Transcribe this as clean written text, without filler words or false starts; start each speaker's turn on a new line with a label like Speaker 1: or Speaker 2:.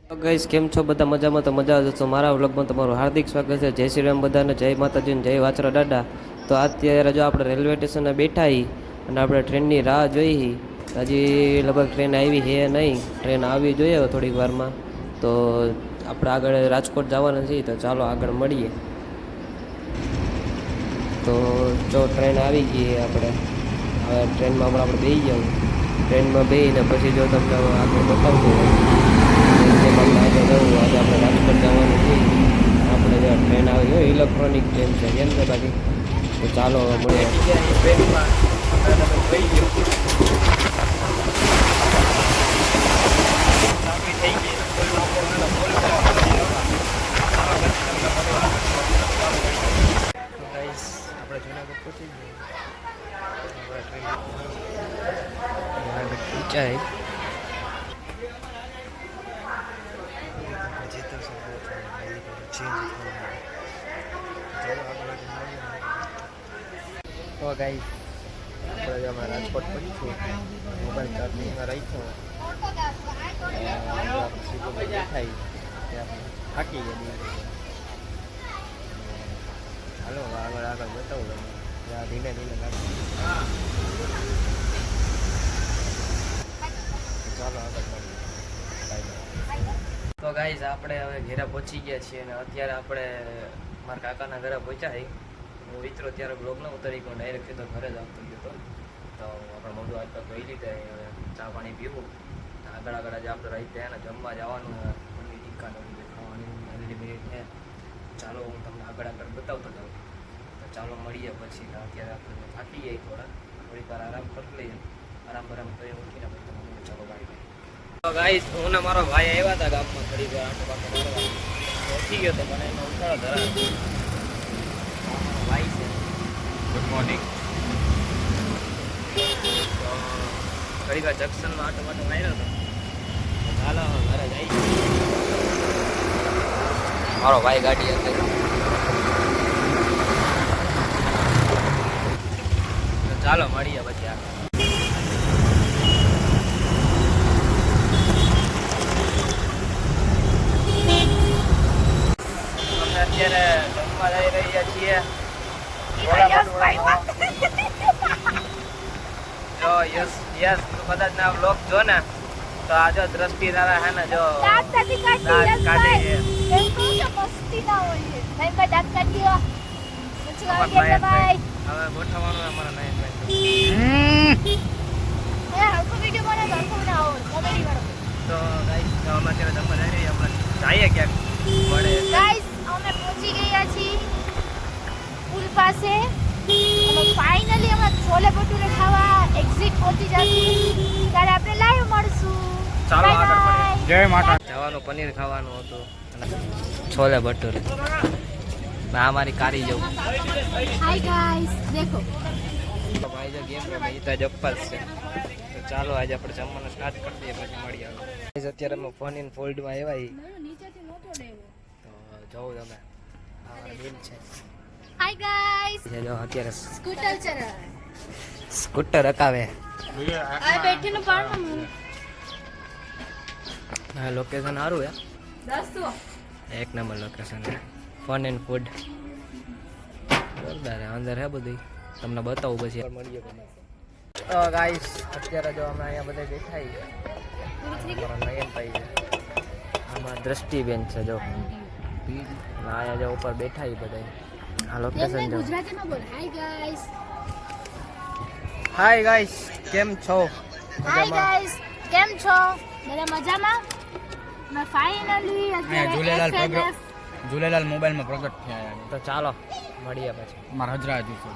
Speaker 1: તો ગાઈસ કેમ છો બધા મજામાં? તો મજા આવશે તો મારા વ્લોગમાં તમારું હાર્દિક સ્વાગત છે. જય શ્રી રામ બધાને, જય માતાજી, જય વાછરા દાદા. તો અત્યારે જો આપણે રેલવે સ્ટેશને બેઠા હી અને આપણે ટ્રેનની રાહ જોઈ હજી લગભગ ટ્રેન આવી છે નહીં. ટ્રેન આવી જોઈએ થોડીક વારમાં. તો આપણે આગળ રાજકોટ જવાના છીએ, તો ચાલો આગળ મળીએ. તો જો ટ્રેન આવી ગઈ આપણે. હવે ટ્રેનમાં હમણાં આપણે બેસી જવું. ટ્રેનમાં બેસીને પછી જો તમને આગળ બતાવતું હોય આજે આપણે રાજકોટ જવાનું છે. આપણે જે ટ્રેન આવી હોય ઇલેક્ટ્રોનિક ટ્રેન છે કેમ છે બાકી. તો ચાલો મળીએ ટ્રેનમાં. આપણે જુનાગઢ પહોંચી ગયા. તો ગાઈસ આપણે અમે રાજકોટ પહોંચ્યું. મોબાઈલ ચાર્જિંગમાં રાખ્યો. થાય થાકી ગયા. હાલો આગળ આગળ બતાવું તમે ધીમે ધીમે ચાલો આગળ મળીએ. તો ગાઈસ આપણે હવે ઘરે પહોંચી ગયા છીએ અને અત્યારે આપણે મારા કાકાના ઘરે પહોંચ્યા. હું વિચારો ત્યારે બ્લોગ ન ઉતરી ગયો, ડાયરેક્ટ સીધો ઘરે જ આવતો ગયો હતો. તો આપણે મોઢું હાથ પગ ધોઈ લીધા. હવે ચા પાણી પીવું. આગળ આગળ આજે આપણે રહી ત્યાં જમવા જવાનું મમ્મી ટીકાનું ખાવાની હલ્દી મિનિટ છે. ચાલો હું તમને આગળ આગળ બતાવતો જાઉં. તો ચાલો મળીએ પછી. અત્યારે આપણે થાકી જઈએ થોડીક વાર આરામ કરી લઈએ. આરામ કરી મૂકીને પછી તમને ચાલો બાય બાય. તો ગાઈસ હું ને મારો ભાઈ આવ્યા હતા ગામમાં થોડીક વાર આટો બાટો મારવા. પહોંચી ગયો તો મને એનો ઉતાળો ધરાવે. ભાઈ છે. Good morning. તો થોડીક વાર જંક્શનમાં આટો બાટો માર્યો હતો. ચાલો ઘરે જઈએ. મારો ભાઈ ગાડી હશે. ચાલો મળીએ પછી આગળ. અમે અત્યારે જમવા જઈ રહ્યા છીએ. જો યસ યસ તું કદાચ ના વ્લોગ જો ને તો આ જો દ્રષ્ટિ તારા હે ને જો દાંત કાઢી છે. એમ કહું કે મસ્તી ના હોય. ભાઈ દાંત કાઢી લો. પછી આગે ભાઈ હવે ગોઠવવાનું અમારા નયન ભાઈ. એ હરકો વિડિયો બને તો હરકો બનાવો કોમેડી વાળો. તો ગાઈસ અમે અત્યારે જમવા જઈ રહ્યા. આપણે જઈએ ક્યાંક મળે. ગાઈસ અમે પહોંચી ગયા છીએ પુલ પાસે. અમે ફાઇનલી અમે છોલે ભટુરે ખાવા એક્ઝિટ પહોંચી જશું. ત્યારે આપણે લાઈવ મળશું. ચાલો આગળ મળીએ. જય માતા. જવાનું પનીર ખાવાનું હતું અને છોલે ભટુરે. ના મારી કારી જવું. હાય ગાઈસ દેખો ભાઈ જો ગેમ રમે ઈ તો જપ્પલ છે. તો ચાલો આજે આપણે જમવાનું સ્ટાર્ટ કરી દઈએ પછી મળીએ. ગાઈસ અત્યારે અમે ફોન ઇન ફોલ્ડમાં આવ્યા નીચેથી નહોતો લેવો. તો જોઉં તમે આ બિલ છે. હાય ગાઈસ જો અત્યારે સ્કૂટર ચલાવે. સ્કૂટર રકાવે આ બેઠીને પાડવાનું. હા લોકેશન સારું હે. 10 એક નંબર લોકેશન હે. ફન એન્ડ ફૂડ જોરદાર અંદર હે બધું. તમને બતાવું પછી મળીએ. તો ગાઈસ અત્યારે જો અમે અહીંયા બધા બેઠા છીએ. અમારા નયનભાઈ છે. આમાં દ્રષ્ટિબેન છે જો. અહીંયા જો ઉપર બેઠા છીએ બધા. આ લોકેશન જો. ગુજરાતીમાં બોલ. Hi guys. હાય ગાઈસ કેમ છો? હાય ગાઈસ કેમ છો? બધા મજામાં? મે ફાઇનલી અત્યારે
Speaker 2: ઝૂલેલાલ મોબાઈલમાં પ્રગટ થયા.
Speaker 1: તો ચાલો મળીએ પછી.
Speaker 2: મારા હજરાજી છે.